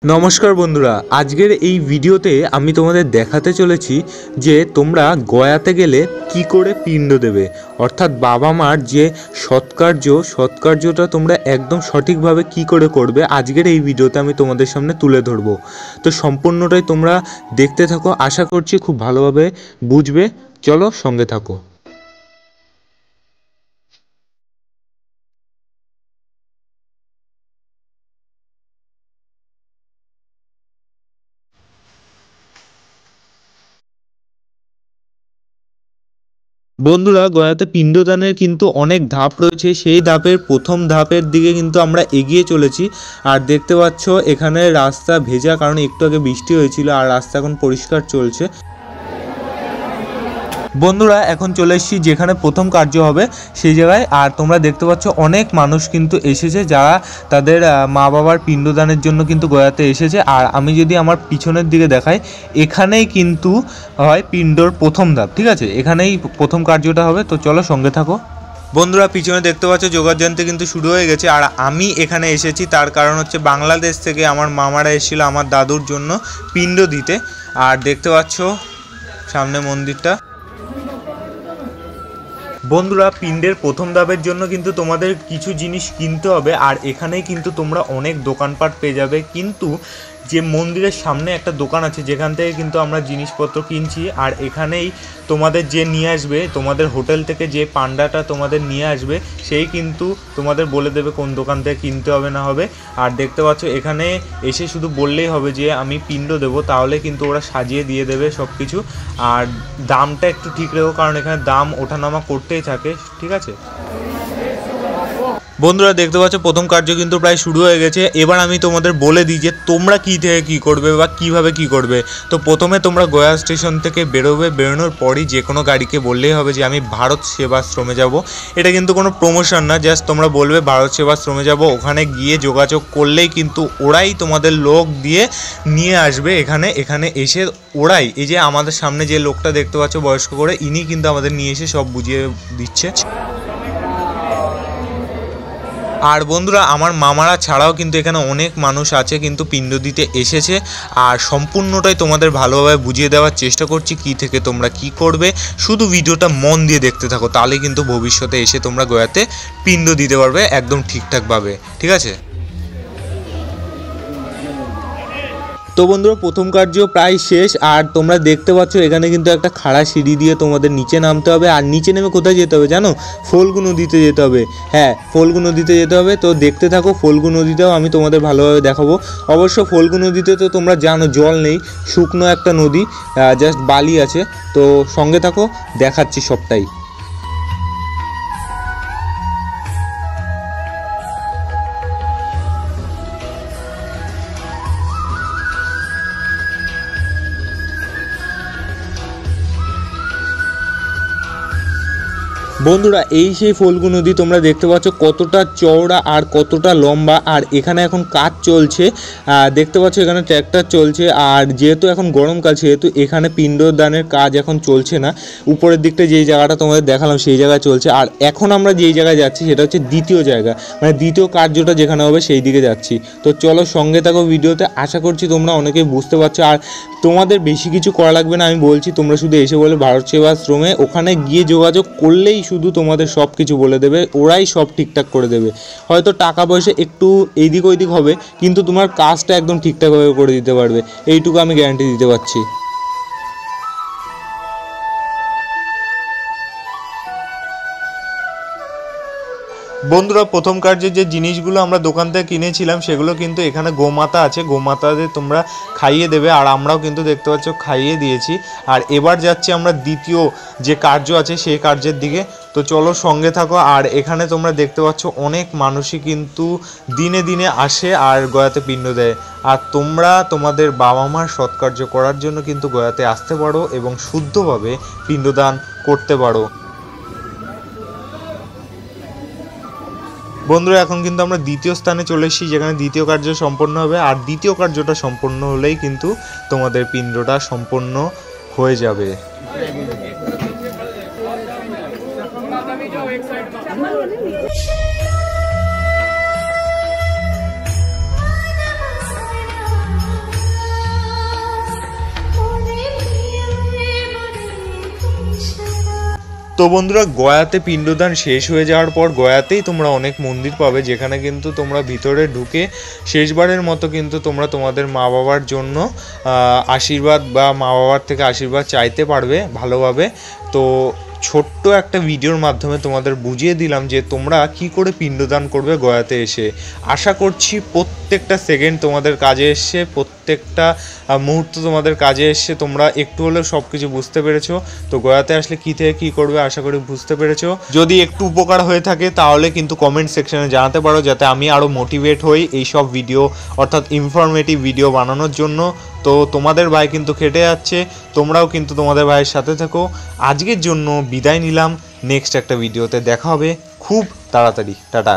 নমস্কার বন্ধুরা, আজকের এই ভিডিওতে আমি তোমাদের দেখাতে চলেছি যে তোমরা গয়াতে গেলে কি করে পিণ্ড দেবে, অর্থাৎ বাবা মার যে সৎকার্যটা তোমরা একদম সঠিকভাবে কি করে করবে আজকের এই ভিডিওতে আমি তোমাদের সামনে তুলে ধরবো। তো সম্পূর্ণটাই তোমরা দেখতে থাকো, আশা করছি খুব ভালোভাবে বুঝবে। চলো সঙ্গে থাকো। বন্ধুরা, গয়াতে পিণ্ডদানের কিন্তু অনেক ধাপ রয়েছে। সেই ধাপের প্রথম ধাপের দিকে কিন্তু আমরা এগিয়ে চলেছি। আর দেখতে পাচ্ছ এখানে রাস্তা ভেজা, কারণ একটু আগে বৃষ্টি হয়েছিল, আর রাস্তা এখন পরিষ্কার চলছে। বন্ধুরা, এখন চলে এসেছি যেখানে প্রথম কার্য হবে সেই জায়গায়। আর তোমরা দেখতে পাচ্ছ অনেক মানুষ কিন্তু এসেছে, যারা তাদের মা বাবার পিণ্ডদানের জন্য কিন্তু গয়াতে এসেছে। আর আমি যদি আমার পিছনের দিকে দেখাই, এখানেই কিন্তু হয় পিণ্ডর প্রথম ধাপ। ঠিক আছে, এখানেই প্রথম কার্যটা হবে। তো চলো সঙ্গে থাকো। বন্ধুরা, পিছনে দেখতে পাচ্ছ যোগাযন্ত্র কিন্তু শুরু হয়ে গেছে। আর আমি এখানে এসেছি তার কারণ হচ্ছে বাংলাদেশ থেকে আমার মামারা এসেছিল আমার দাদুর জন্য পিণ্ড দিতে। আর দেখতে পাচ্ছ সামনে মন্দিরটা। বন্ধুরা, পিণ্ডের প্রথম ধাপের জন্য কিন্তু তোমাদের কিছু জিনিস কিনতে হবে। আর এখানেই কিন্তু তোমরা অনেক দোকানপাট পেয়ে যাবে, কিন্তু যে মন্দিরের সামনে একটা দোকান আছে যেখান থেকে কিন্তু আমরা জিনিসপত্র কিনছি। আর এখানেই তোমাদের যে নিয়ে আসবে, তোমাদের হোটেল থেকে যে পান্ডাটা তোমাদের নিয়ে আসবে, সেই কিন্তু তোমাদের বলে দেবে কোন দোকান থেকে কিনতে হবে না হবে। আর দেখতে পাচ্ছ এখানে এসে শুধু বললেই হবে যে আমি পিণ্ড দেবো, তাহলে কিন্তু ওরা সাজিয়ে দিয়ে দেবে সব কিছু। আর দামটা একটু ঠিক রেখো, কারণ এখানে দাম ওঠানামা করতেই থাকে। ঠিক আছে বন্ধুরা, দেখতে পাচ্ছ প্রথম কার্য কিন্তু প্রায় শুরু হয়ে গেছে। এবার আমি তোমাদের বলে দিই যে তোমরা কী থেকে কী করবে বা কিভাবে কি করবে। তো প্রথমে তোমরা গয়া স্টেশন থেকে বেরোবে। বেরোনোর পরই যে কোনো গাড়িকে বললেই হবে যে আমি ভারত সেবাশ্রমে যাব। এটা কিন্তু কোনো প্রমোশন না, জাস্ট তোমরা বলবে ভারত সেবাশ্রমে যাব। ওখানে গিয়ে যোগাযোগ করলেই কিন্তু ওরাই তোমাদের লোক দিয়ে নিয়ে আসবে এখানে এসে ওরাই, এই যে আমাদের সামনে যে লোকটা দেখতে পাচ্ছ বয়স্ক করে, ইনি কিন্তু আমাদের নিয়ে এসে সব বুঝিয়ে দিচ্ছে। আর বন্ধুরা, আমার মামারা ছাড়াও কিন্তু এখানে অনেক মানুষ আছে কিন্তু পিণ্ড দিতে এসেছে। আর সম্পূর্ণটাই তোমাদের ভালোভাবে বুঝিয়ে দেওয়ার চেষ্টা করছি কী থেকে তোমরা কি করবে। শুধু ভিডিওটা মন দিয়ে দেখতে থাকো, তাহলে কিন্তু ভবিষ্যতে এসে তোমরা গয়াতে পিণ্ড দিতে পারবে একদম ঠিকঠাকভাবে। ঠিক আছে তো বন্ধুরা, প্রথম কার্য প্রায় শেষ। আর তোমরা দেখতে পাচ্ছ এখানে কিন্তু একটা খাড়া সিঁড়ি দিয়ে তোমাদের নিচে নামতে হবে। আর নিচে নেমে কোথায় যেতে হবে জানো? ফল্গু নদীতে যেতে হবে। হ্যাঁ, ফল্গু নদীতে যেতে হবে। তো দেখতে থাকো, ফল্গু নদীতেও আমি তোমাদের ভালোভাবে দেখাবো। অবশ্য ফল্গু নদীতে তো তোমরা জানো জল নেই, শুকনো একটা নদী, জাস্ট বালি আছে। তো সঙ্গে থাকো, দেখাচ্ছি সবটাই। বন্ধুরা, এই সেই ফল্গু নদী তোমরা দেখতে পাচ্ছ কতটা চওড়া আর কতটা লম্বা। আর এখানে এখন কাজ চলছে, দেখতে পাচ্ছ এখানে ট্র্যাক্টর চলছে। আর যেহেতু এখন গরমকাল, সেহেতু এখানে পিণ্ডদানের কাজ এখন চলছে না। উপরের দিকটা যেই জায়গাটা তোমাদের দেখালাম সেই জায়গায় চলছে। আর এখন আমরা যেই জায়গায় যাচ্ছি সেটা হচ্ছে দ্বিতীয় জায়গা, মানে দ্বিতীয় কার্যটা যেখানে হবে সেই দিকে যাচ্ছি। তো চলো সঙ্গে থাকো ভিডিওতে, আশা করছি তোমরা অনেকেই বুঝতে পারছো। আর তোমাদের বেশি কিছু করা লাগবে না, আমি বলছি তোমরা শুধু এসে বলে ভারত সেবাশ্রমে, ওখানে গিয়ে যোগাযোগ করলেই শুধু তোমাদের সব কিছু বলে দেবে, ওরাই সব ঠিকঠাক করে দেবে। হয়তো টাকা পয়সা একটু এইদিক ওইদিক হবে, কিন্তু তোমার কাজটা একদম ঠিকঠাকভাবে করে দিতে পারবে, এইটুকু আমি গ্যারান্টি দিতে পারছি। বন্ধুরা, প্রথম কার্যের যে জিনিসগুলো আমরা দোকান থেকে কিনেছিলাম সেগুলো কিন্তু এখানে গোমাতা আছে, গোমাতাদের তোমরা খাইয়ে দেবে। আর আমরাও কিন্তু দেখতে পাচ্ছ খাইয়ে দিয়েছি। আর এবার যাচ্ছি আমরা দ্বিতীয় যে কার্য আছে সেই কার্যের দিকে। তো চলো সঙ্গে থাকো। আর এখানে তোমরা দেখতে পাচ্ছ অনেক মানুষই কিন্তু দিনে দিনে আসে আর গয়াতে পিণ্ড দেয়। আর তোমরা তোমাদের বাবা মার সৎকার্য করার জন্য কিন্তু গয়াতে আসতে পারো এবং শুদ্ধভাবে পিণ্ডদান করতে পারো। বন্ধুরা, এখন কিন্তু আমরা দ্বিতীয় স্থানে চলে এসেছি, যেখানে দ্বিতীয় কার্য সম্পন্ন হবে। আর দ্বিতীয় কার্যটা সম্পন্ন হলেই কিন্তু তোমাদের পিণ্ডটা সম্পন্ন হয়ে যাবে। তো বন্ধুরা, গয়াতে পিণ্ডদান শেষ হয়ে যাওয়ার পর গয়াতেই তোমরা অনেক মন্দির পাবে, যেখানে কিন্তু তোমরা ভিতরে ঢুকে শেষবারের মতো কিন্তু তোমরা তোমাদের মা বাবার জন্য আশীর্বাদ বা মা বাবার থেকে আশীর্বাদ চাইতে পারবে ভালোভাবে। তো ছোট্ট একটা ভিডিওর মাধ্যমে তোমাদের বুঝিয়ে দিলাম যে তোমরা কি করে পিণ্ডদান করবে গয়াতে এসে। আশা করছি প্রত্যেকটা সেকেন্ড তোমাদের কাজে এসছে, প্রত্যেকটা মুহূর্ত তোমাদের কাজে এসছে, তোমরা একটু হলেও সব কিছু বুঝতে পেরেছো। তো গয়াতে আসলে কী থেকে কী করবে আশা করি বুঝতে পেরেছো। যদি একটু উপকার হয়ে থাকে তাহলে কিন্তু কমেন্ট সেকশনে জানাতে পারো, যাতে আমি আরও মোটিভেট হই এই সব ভিডিও অর্থাৎ ইনফরমেটিভ ভিডিও বানানোর জন্য। তো তোমাদের ভাই কিন্তু খেটে যাচ্ছে, তোমরাও কিন্তু তোমাদের ভাইয়ের সাথে থাকো। আজকের জন্য বিদায় নিলাম, নেক্সট একটা ভিডিওতে দেখা হবে খুব তাড়াতাড়ি। টাটা।